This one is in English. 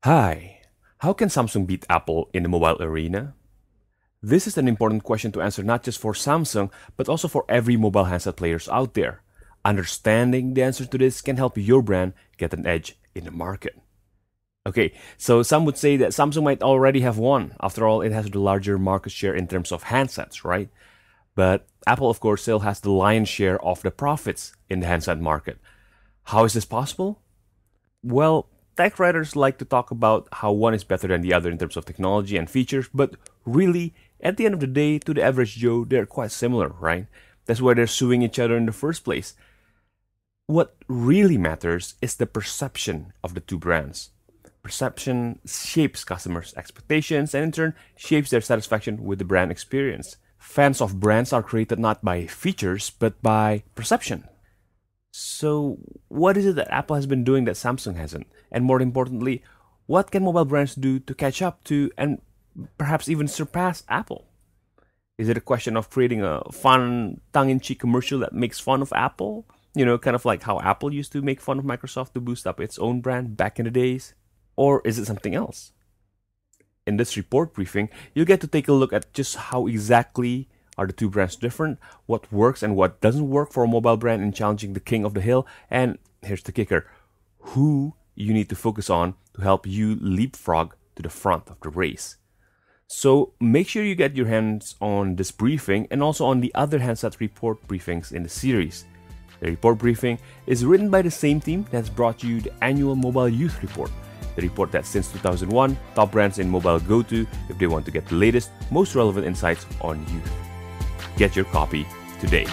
Hi, how can Samsung beat Apple in the mobile arena? This is an important question to answer not just for Samsung, but also for every mobile handset players out there. Understanding the answer to this can help your brand get an edge in the market. Okay, so some would say that Samsung might already have won. After all, it has the larger market share in terms of handsets, right? But Apple, of course, still has the lion's share of the profits in the handset market. How is this possible? Well, tech writers like to talk about how one is better than the other in terms of technology and features, but really, at the end of the day, to the average Joe, they're quite similar, right? That's why they're suing each other in the first place. What really matters is the perception of the two brands. Perception shapes customers' expectations and in turn shapes their satisfaction with the brand experience. Fans of brands are created not by features but by perception. So, what is it that Apple has been doing that Samsung hasn't? And more importantly, what can mobile brands do to catch up to and perhaps even surpass Apple? Is it a question of creating a fun, tongue in cheek commercial that makes fun of Apple? Kind of like how Apple used to make fun of Microsoft to boost up its own brand back in the days? Or is it something else? In this report briefing, you'll get to take a look at just how exactly are the two brands different, what works and what doesn't work for a mobile brand in challenging the king of the hill, and here's the kicker, who you need to focus on to help you leapfrog to the front of the race. So make sure you get your hands on this briefing and also on the other handset report briefings in the series. The report briefing is written by the same team that's brought you the annual Mobile Youth Report, the report that since 2001, top brands in mobile go to if they want to get the latest, most relevant insights on youth. Get your copy today.